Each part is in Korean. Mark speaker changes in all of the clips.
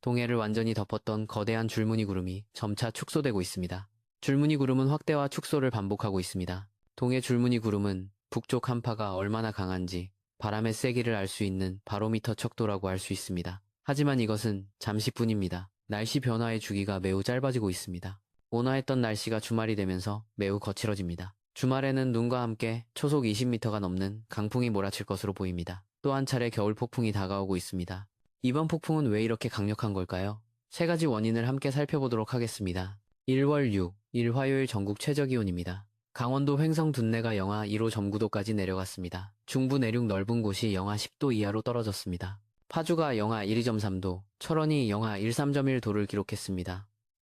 Speaker 1: 동해를 완전히 덮었던 거대한 줄무늬 구름이 점차 축소되고 있습니다. 줄무늬 구름은 확대와 축소를 반복하고 있습니다. 동해 줄무늬 구름은 북쪽 한파가 얼마나 강한지 바람의 세기를 알 수 있는 바로미터 척도라고 할 수 있습니다. 하지만 이것은 잠시뿐입니다. 날씨 변화의 주기가 매우 짧아지고 있습니다. 온화했던 날씨가 주말이 되면서 매우 거칠어집니다. 주말에는 눈과 함께 초속 20m가 넘는 강풍이 몰아칠 것으로 보입니다. 또 한 차례 겨울 폭풍이 다가오고 있습니다. 이번 폭풍은 왜 이렇게 강력한 걸까요? 세 가지 원인을 함께 살펴보도록 하겠습니다. 1월 6일 화요일 전국 최저기온입니다. 강원도 횡성 둔내가 영하 1호 점구도까지 내려갔습니다. 중부 내륙 넓은 곳이 영하 10도 이하로 떨어졌습니다. 파주가 영하 12.3도, 철원이 영하 13.1도를 기록했습니다.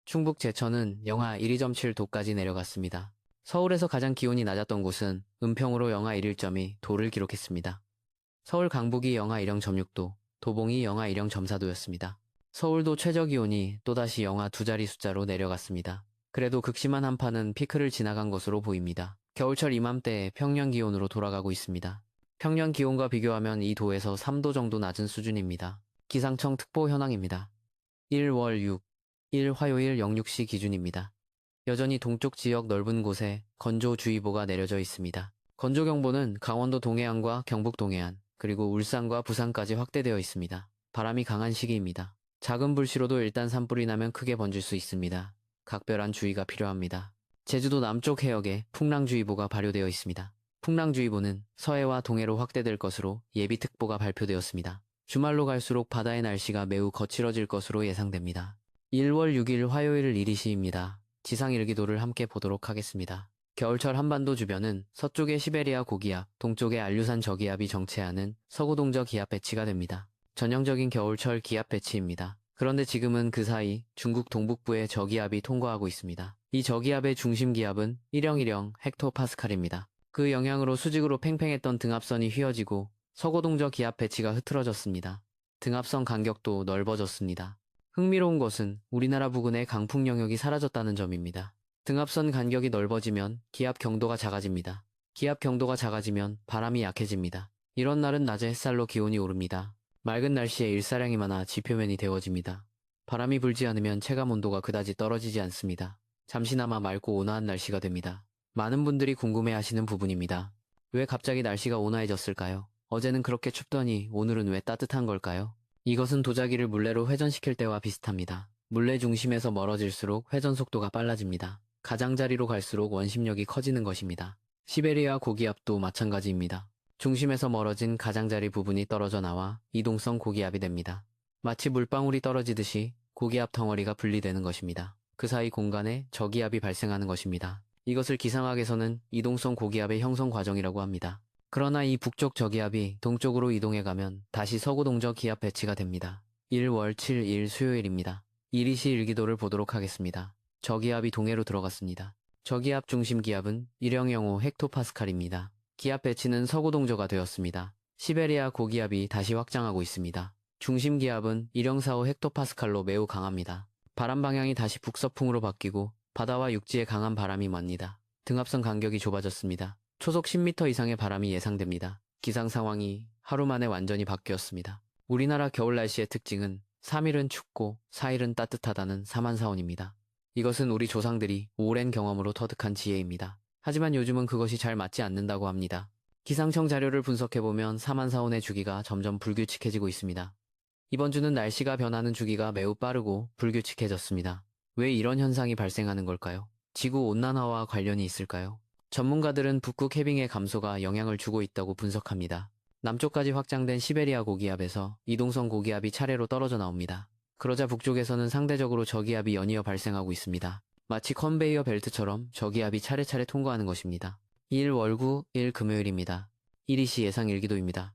Speaker 1: 충북 제천은 영하 12.7도까지 내려갔습니다. 서울에서 가장 기온이 낮았던 곳은 은평으로 영하 11.2도를 기록했습니다. 서울 강북이 영하 10.6도, 도봉이 영하 10.4도였습니다. 서울도 최저기온이 또다시 영하 두 자리 숫자로 내려갔습니다. 그래도 극심한 한파는 피크를 지나간 것으로 보입니다. 겨울철 이맘때에 평년 기온으로 돌아가고 있습니다. 평년 기온과 비교하면 2도에서 3도 정도 낮은 수준입니다. 기상청 특보 현황입니다. 1월 6일 화요일 06시 기준입니다. 여전히 동쪽 지역 넓은 곳에 건조주의보가 내려져 있습니다. 건조경보는 강원도 동해안과 경북 동해안, 그리고 울산과 부산까지 확대되어 있습니다. 바람이 강한 시기입니다. 작은 불씨로도 일단 산불이 나면 크게 번질 수 있습니다. 각별한 주의가 필요합니다. 제주도 남쪽 해역에 풍랑주의보가 발효되어 있습니다. 풍랑주의보는 서해와 동해로 확대될 것으로 예비특보가 발표되었습니다. 주말로 갈수록 바다의 날씨가 매우 거칠어질 것으로 예상됩니다. 1월 6일 화요일 이리시입니다. 지상일기도를 함께 보도록 하겠습니다. 겨울철 한반도 주변은 서쪽의 시베리아 고기압, 동쪽의 안류산 저기압이 정체하는 서구동저 기압 배치가 됩니다. 전형적인 겨울철 기압 배치입니다. 그런데 지금은 그 사이 중국 동북부의 저기압이 통과하고 있습니다. 이 저기압의 중심 기압은 1010 헥토파스칼입니다. 그 영향으로 수직으로 팽팽했던 등압선이 휘어지고 서고동저 기압 배치가 흐트러졌습니다. 등압선 간격도 넓어졌습니다. 흥미로운 것은 우리나라 부근의 강풍 영역이 사라졌다는 점입니다. 등압선 간격이 넓어지면 기압 경도가 작아집니다. 기압 경도가 작아지면 바람이 약해집니다. 이런 날은 낮에 햇살로 기온이 오릅니다. 맑은 날씨에 일사량이 많아 지표면이 데워집니다. 바람이 불지 않으면 체감온도가 그다지 떨어지지 않습니다. 잠시나마 맑고 온화한 날씨가 됩니다. 많은 분들이 궁금해하시는 부분입니다. 왜 갑자기 날씨가 온화해졌을까요? 어제는 그렇게 춥더니 오늘은 왜 따뜻한 걸까요? 이것은 도자기를 물레로 회전시킬 때와 비슷합니다. 물레 중심에서 멀어질수록 회전 속도가 빨라집니다. 가장자리로 갈수록 원심력이 커지는 것입니다. 시베리아 고기압도 마찬가지입니다. 중심에서 멀어진 가장자리 부분이 떨어져 나와 이동성 고기압이 됩니다. 마치 물방울이 떨어지듯이 고기압 덩어리가 분리되는 것입니다. 그 사이 공간에 저기압이 발생하는 것입니다. 이것을 기상학에서는 이동성 고기압의 형성 과정이라고 합니다. 그러나 이 북쪽 저기압이 동쪽으로 이동해가면 다시 서구동저 기압 배치가 됩니다. 1월 7일 수요일입니다. 이리시 일기도를 보도록 하겠습니다. 저기압이 동해로 들어갔습니다. 저기압 중심 기압은 1005 헥토파스칼입니다. 기압 배치는 서구동저가 되었습니다. 시베리아 고기압이 다시 확장하고 있습니다. 중심 기압은 1045 헥토파스칼로 매우 강합니다. 바람 방향이 다시 북서풍으로 바뀌고 바다와 육지에 강한 바람이 멉니다. 등압선 간격이 좁아졌습니다. 초속 10m 이상의 바람이 예상됩니다. 기상 상황이 하루 만에 완전히 바뀌었습니다. 우리나라 겨울 날씨의 특징은 3일은 춥고 4일은 따뜻하다는 사만사온입니다. 이것은 우리 조상들이 오랜 경험으로 터득한 지혜입니다. 하지만 요즘은 그것이 잘 맞지 않는다고 합니다. 기상청 자료를 분석해보면 사만사온의 주기가 점점 불규칙해지고 있습니다. 이번 주는 날씨가 변하는 주기가 매우 빠르고 불규칙해졌습니다. 왜 이런 현상이 발생하는 걸까요? 지구온난화와 관련이 있을까요? 전문가들은 북극 해빙의 감소가 영향을 주고 있다고 분석합니다. 남쪽까지 확장된 시베리아 고기압에서 이동성 고기압이 차례로 떨어져 나옵니다. 그러자 북쪽에서는 상대적으로 저기압이 연이어 발생하고 있습니다. 마치 컨베이어 벨트처럼 저기압이 차례차례 통과하는 것입니다. 1월 9일 금요일입니다. 이리시 예상 일기도입니다.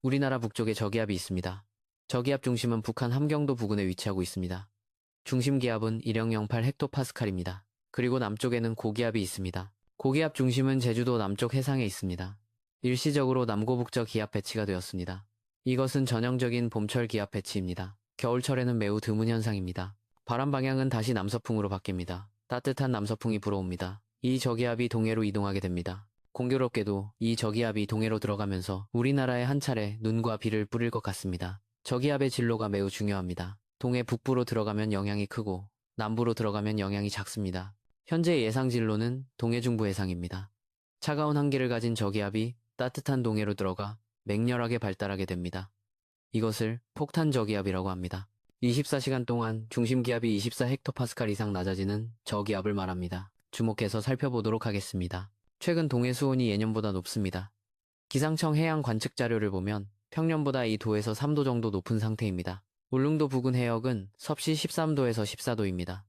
Speaker 1: 우리나라 북쪽에 저기압이 있습니다. 저기압 중심은 북한 함경도 부근에 위치하고 있습니다. 중심 기압은 1008 헥토파스칼입니다. 그리고 남쪽에는 고기압이 있습니다. 고기압 중심은 제주도 남쪽 해상에 있습니다. 일시적으로 남고북저 기압 배치가 되었습니다. 이것은 전형적인 봄철 기압 배치입니다. 겨울철에는 매우 드문 현상입니다. 바람 방향은 다시 남서풍으로 바뀝니다. 따뜻한 남서풍이 불어옵니다. 이 저기압이 동해로 이동하게 됩니다. 공교롭게도 이 저기압이 동해로 들어가면서 우리나라에 한 차례 눈과 비를 뿌릴 것 같습니다. 저기압의 진로가 매우 중요합니다. 동해 북부로 들어가면 영향이 크고 남부로 들어가면 영향이 작습니다. 현재 예상 진로는 동해 중부 해상입니다. 차가운 한기를 가진 저기압이 따뜻한 동해로 들어가 맹렬하게 발달하게 됩니다. 이것을 폭탄 저기압이라고 합니다. 24시간 동안 중심 기압이 24헥토파스칼 이상 낮아지는 저기압을 말합니다. 주목해서 살펴보도록 하겠습니다. 최근 동해 수온이 예년보다 높습니다. 기상청 해양 관측 자료를 보면 평년보다 2도에서 3도 정도 높은 상태입니다. 울릉도 부근 해역은 섭씨 13도에서 14도입니다.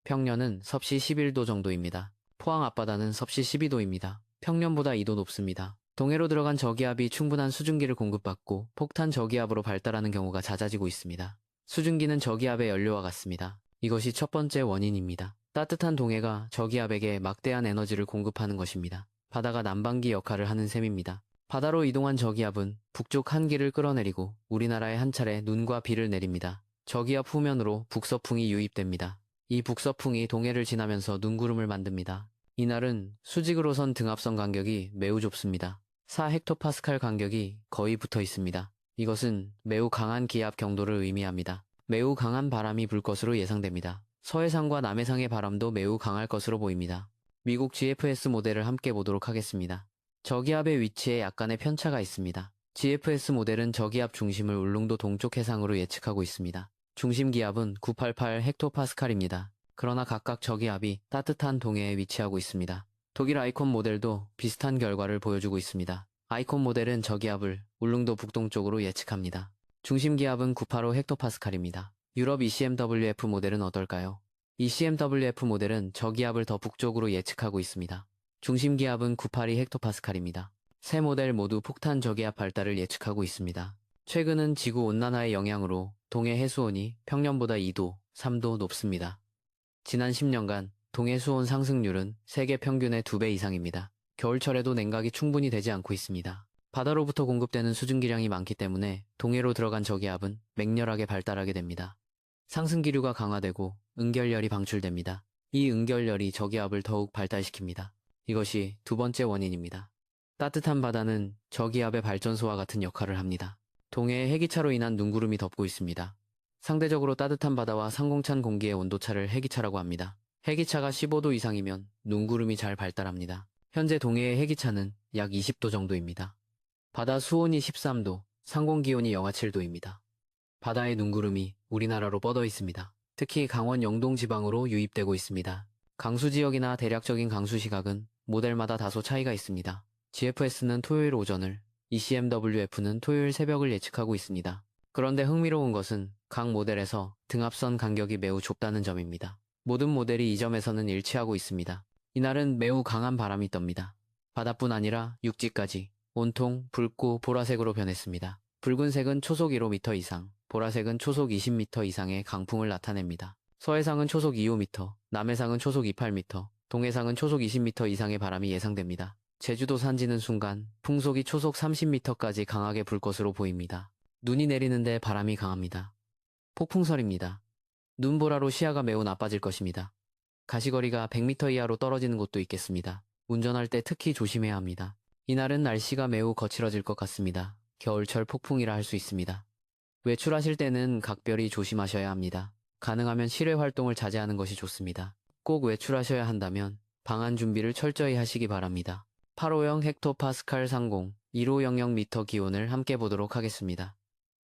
Speaker 1: 평년은 섭씨 11도 정도입니다. 포항 앞바다는 섭씨 12도입니다. 평년보다 2도 높습니다. 동해로 들어간 저기압이 충분한 수증기를 공급받고 폭탄 저기압으로 발달하는 경우가 잦아지고 있습니다. 수증기는 저기압의 연료와 같습니다. 이것이 첫 번째 원인입니다. 따뜻한 동해가 저기압에게 막대한 에너지를 공급하는 것입니다. 바다가 난방기 역할을 하는 셈입니다. 바다로 이동한 저기압은 북쪽 한기를 끌어내리고 우리나라에 한 차례 눈과 비를 내립니다. 저기압 후면으로 북서풍이 유입됩니다. 이 북서풍이 동해를 지나면서 눈구름을 만듭니다. 이날은 수직으로선 등압선 간격이 매우 좁습니다. 4헥토파스칼 간격이 거의 붙어 있습니다. 이것은 매우 강한 기압 경도를 의미합니다. 매우 강한 바람이 불 것으로 예상됩니다. 서해상과 남해상의 바람도 매우 강할 것으로 보입니다. 미국 GFS 모델을 함께 보도록 하겠습니다. 저기압의 위치에 약간의 편차가 있습니다. GFS 모델은 저기압 중심을 울릉도 동쪽 해상으로 예측하고 있습니다. 중심 기압은 988 헥토파스칼입니다. 그러나 각각 저기압이 따뜻한 동해에 위치하고 있습니다. 독일 아이콘 모델도 비슷한 결과를 보여주고 있습니다. 아이콘 모델은 저기압을 울릉도 북동쪽으로 예측합니다. 중심 기압은 985 헥토파스칼입니다. 유럽 ECMWF 모델은 어떨까요? ECMWF 모델은 저기압을 더 북쪽으로 예측하고 있습니다. 중심 기압은 982 헥토파스칼입니다. 세 모델 모두 폭탄 저기압 발달을 예측하고 있습니다. 최근은 지구 온난화의 영향으로 동해 해수온이 평년보다 2도, 3도 높습니다. 지난 10년간 동해 수온 상승률은 세계 평균의 2배 이상입니다. 겨울철에도 냉각이 충분히 되지 않고 있습니다. 바다로부터 공급되는 수증기량이 많기 때문에 동해로 들어간 저기압은 맹렬하게 발달하게 됩니다. 상승 기류가 강화되고 응결열이 방출됩니다. 이 응결열이 저기압을 더욱 발달시킵니다. 이것이 두 번째 원인입니다. 따뜻한 바다는 저기압의 발전소와 같은 역할을 합니다. 동해에 해기차로 인한 눈구름이 덮고 있습니다. 상대적으로 따뜻한 바다와 상공찬 공기의 온도차를 해기차라고 합니다. 해기차가 15도 이상이면 눈구름이 잘 발달합니다. 현재 동해의 해기차는 약 20도 정도입니다. 바다 수온이 13도, 상공기온이 영하 7도입니다. 바다의 눈구름이 우리나라로 뻗어 있습니다. 특히 강원 영동 지방으로 유입되고 있습니다. 강수 지역이나 대략적인 강수 시각은 모델마다 다소 차이가 있습니다. GFS는 토요일 오전을, ECMWF는 토요일 새벽을 예측하고 있습니다. 그런데 흥미로운 것은 각 모델에서 등압선 간격이 매우 좁다는 점입니다. 모든 모델이 이 점에서는 일치하고 있습니다. 이날은 매우 강한 바람이 떱니다. 바다뿐 아니라 육지까지 온통 붉고 보라색으로 변했습니다. 붉은색은 초속 1m 이상, 보라색은 초속 20m 이상의 강풍을 나타냅니다. 서해상은 초속 25m, 남해상은 초속 28m, 동해상은 초속 20m 이상의 바람이 예상됩니다. 제주도 산지는 순간 풍속이 초속 30m까지 강하게 불 것으로 보입니다. 눈이 내리는데 바람이 강합니다. 폭풍설입니다. 눈보라로 시야가 매우 나빠질 것입니다. 가시거리가 100m 이하로 떨어지는 곳도 있겠습니다. 운전할 때 특히 조심해야 합니다. 이날은 날씨가 매우 거칠어질 것 같습니다. 겨울철 폭풍이라 할 수 있습니다. 외출하실 때는 각별히 조심하셔야 합니다. 가능하면 실외 활동을 자제하는 것이 좋습니다. 꼭 외출하셔야 한다면 방한 준비를 철저히 하시기 바랍니다. 850 헥토파스칼 상공, 1500m 기온을 함께 보도록 하겠습니다.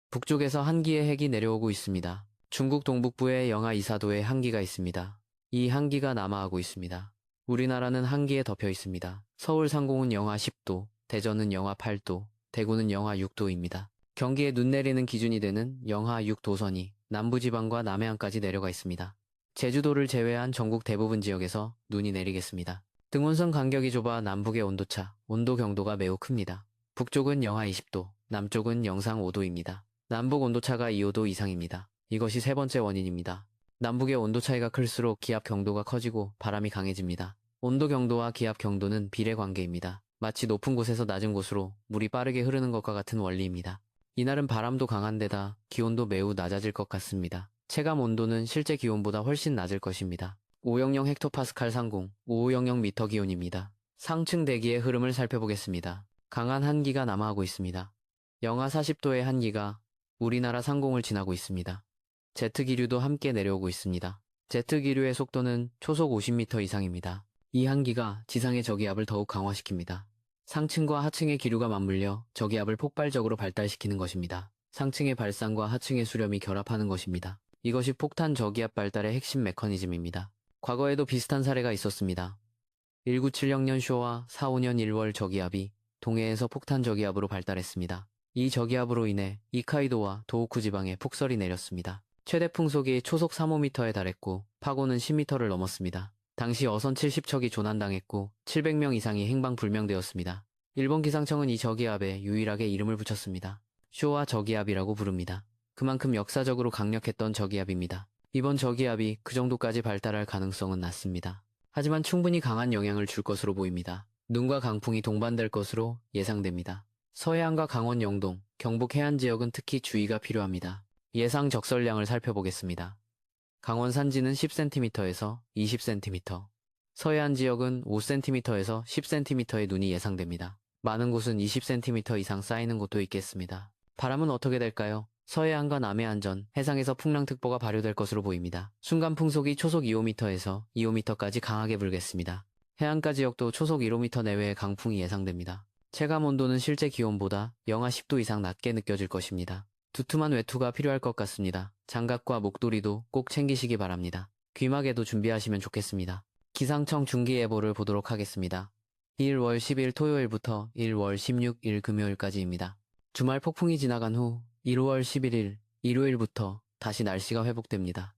Speaker 1: 북쪽에서 한기의 핵이 내려오고 있습니다. 중국 동북부에 영하 2, 4도의 한기가 있습니다. 이 한기가 남하하고 있습니다. 우리나라는 한기에 덮여 있습니다. 서울 상공은 영하 10도, 대전은 영하 8도, 대구는 영하 6도입니다. 경기에 눈 내리는 기준이 되는 영하 6도선이 남부지방과 남해안까지 내려가 있습니다. 제주도를 제외한 전국 대부분 지역에서 눈이 내리겠습니다. 등온선 간격이 좁아 남북의 온도차, 온도 경도가 매우 큽니다. 북쪽은 영하 20도, 남쪽은 영상 5도입니다. 남북 온도차가 2, 5도 이상입니다. 이것이 세 번째 원인입니다. 남북의 온도 차이가 클수록 기압 경도가 커지고 바람이 강해집니다. 온도 경도와 기압 경도는 비례 관계입니다. 마치 높은 곳에서 낮은 곳으로 물이 빠르게 흐르는 것과 같은 원리입니다. 이날은 바람도 강한 데다 기온도 매우 낮아질 것 같습니다. 체감 온도는 실제 기온보다 훨씬 낮을 것입니다. 500 헥토파스칼 상공, 5500m 기온입니다. 상층 대기의 흐름을 살펴보겠습니다. 강한 한기가 남하하고 있습니다. 영하 40도의 한기가 우리나라 상공을 지나고 있습니다. 제트기류도 함께 내려오고 있습니다. 제트기류의 속도는 초속 50m 이상입니다. 이 한기가 지상의 저기압을 더욱 강화시킵니다. 상층과 하층의 기류가 맞물려 저기압을 폭발적으로 발달시키는 것입니다. 상층의 발산과 하층의 수렴이 결합하는 것입니다. 이것이 폭탄 저기압 발달의 핵심 메커니즘입니다. 과거에도 비슷한 사례가 있었습니다. 1970년 쇼와 45년 1월 저기압이 동해에서 폭탄 저기압으로 발달했습니다. 이 저기압으로 인해 이카이도와 도호쿠 지방에 폭설이 내렸습니다. 최대 풍속이 초속 3~5m에 달했고 파고는 10m를 넘었습니다. 당시 어선 70척이 조난당했고 700명 이상이 행방불명되었습니다. 일본 기상청은 이 저기압에 유일하게 이름을 붙였습니다. 쇼와 저기압이라고 부릅니다. 그만큼 역사적으로 강력했던 저기압입니다. 이번 저기압이 그 정도까지 발달할 가능성은 낮습니다. 하지만 충분히 강한 영향을 줄 것으로 보입니다. 눈과 강풍이 동반될 것으로 예상됩니다. 서해안과 강원 영동, 경북 해안 지역은 특히 주의가 필요합니다. 예상 적설량을 살펴보겠습니다. 강원 산지는 10cm에서 20cm, 서해안 지역은 5cm에서 10cm의 눈이 예상됩니다. 많은 곳은 20cm 이상 쌓이는 곳도 있겠습니다. 바람은 어떻게 될까요? 서해안과 남해안전, 해상에서 풍랑특보가 발효될 것으로 보입니다. 순간 풍속이 초속 2~5m에서 2~5m까지 강하게 불겠습니다. 해안가 지역도 초속 1~5m 내외의 강풍이 예상됩니다. 체감 온도는 실제 기온보다 영하 10도 이상 낮게 느껴질 것입니다. 두툼한 외투가 필요할 것 같습니다. 장갑과 목도리도 꼭 챙기시기 바랍니다. 귀마개도 준비하시면 좋겠습니다. 기상청 중기예보를 보도록 하겠습니다. 1월 10일 토요일부터 1월 16일 금요일까지입니다. 주말 폭풍이 지나간 후 1월 11일 일요일부터 다시 날씨가 회복됩니다.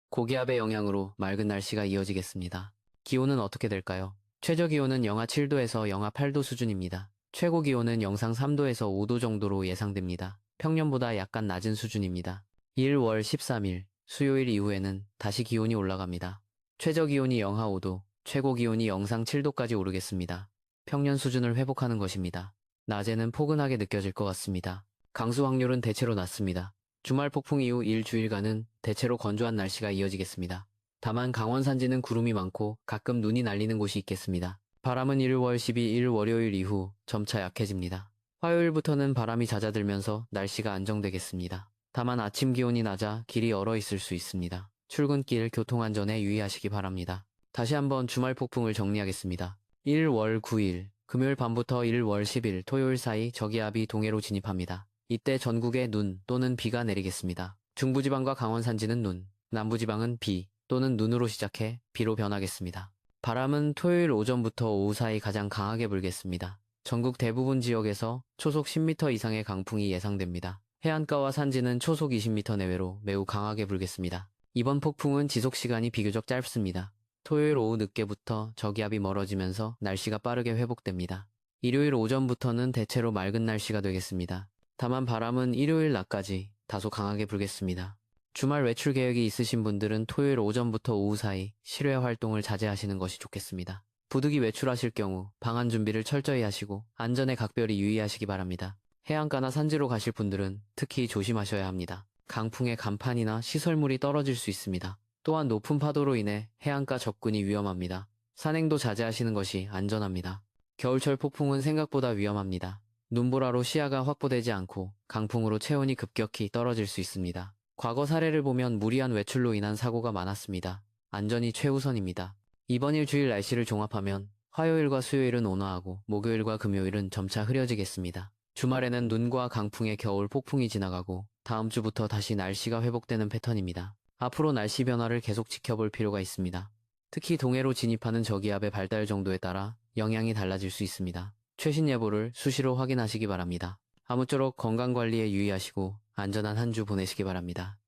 Speaker 1: 고기압의 영향으로 맑은 날씨가 이어지겠습니다. 기온은 어떻게 될까요? 최저 기온은 영하 7도에서 영하 8도 수준입니다. 최고 기온은 영상 3도에서 5도 정도로 예상됩니다. 평년보다 약간 낮은 수준입니다. 1월 13일 수요일 이후에는 다시 기온이 올라갑니다. 최저 기온이 영하 5도, 최고 기온이 영상 7도까지 오르겠습니다. 평년 수준을 회복하는 것입니다. 낮에는 포근하게 느껴질 것 같습니다. 강수 확률은 대체로 낮습니다. 주말 폭풍 이후 일주일간은 대체로 건조한 날씨가 이어지겠습니다. 다만 강원 산지는 구름이 많고 가끔 눈이 날리는 곳이 있겠습니다. 바람은 1월 12일 월요일 이후 점차 약해집니다. 화요일부터는 바람이 잦아들면서 날씨가 안정되겠습니다. 다만 아침 기온이 낮아 길이 얼어 있을 수 있습니다. 출근길 교통안전에 유의하시기 바랍니다. 다시 한번 주말 폭풍을 정리하겠습니다. 1월 9일 금요일 밤부터 1월 10일 토요일 사이 저기압이 동해로 진입합니다. 이때 전국에 눈 또는 비가 내리겠습니다. 중부지방과 강원 산지는 눈, 남부지방은 비 또는 눈으로 시작해 비로 변하겠습니다. 바람은 토요일 오전부터 오후 사이 가장 강하게 불겠습니다. 전국 대부분 지역에서 초속 10m 이상의 강풍이 예상됩니다. 해안가와 산지는 초속 20m 내외로 매우 강하게 불겠습니다. 이번 폭풍은 지속시간이 비교적 짧습니다. 토요일 오후 늦게부터 저기압이 멀어지면서 날씨가 빠르게 회복됩니다. 일요일 오전부터는 대체로 맑은 날씨가 되겠습니다. 다만 바람은 일요일 낮까지 다소 강하게 불겠습니다. 주말 외출 계획이 있으신 분들은 토요일 오전부터 오후 사이 실외 활동을 자제하시는 것이 좋겠습니다. 부득이 외출하실 경우 방안 준비를 철저히 하시고 안전에 각별히 유의하시기 바랍니다. 해안가나 산지로 가실 분들은 특히 조심하셔야 합니다. 강풍에 간판이나 시설물이 떨어질 수 있습니다. 또한 높은 파도로 인해 해안가 접근이 위험합니다. 산행도 자제하시는 것이 안전합니다. 겨울철 폭풍은 생각보다 위험합니다. 눈보라로 시야가 확보되지 않고 강풍으로 체온이 급격히 떨어질 수 있습니다. 과거 사례를 보면 무리한 외출로 인한 사고가 많았습니다. 안전이 최우선입니다. 이번 일주일 날씨를 종합하면 화요일과 수요일은 온화하고 목요일과 금요일은 점차 흐려지겠습니다. 주말에는 눈과 강풍의 겨울 폭풍이 지나가고 다음 주부터 다시 날씨가 회복되는 패턴입니다. 앞으로 날씨 변화를 계속 지켜볼 필요가 있습니다. 특히 동해로 진입하는 저기압의 발달 정도에 따라 영향이 달라질 수 있습니다. 최신 예보를 수시로 확인하시기 바랍니다. 아무쪼록 건강관리에 유의하시고 안전한 한 주 보내시기 바랍니다.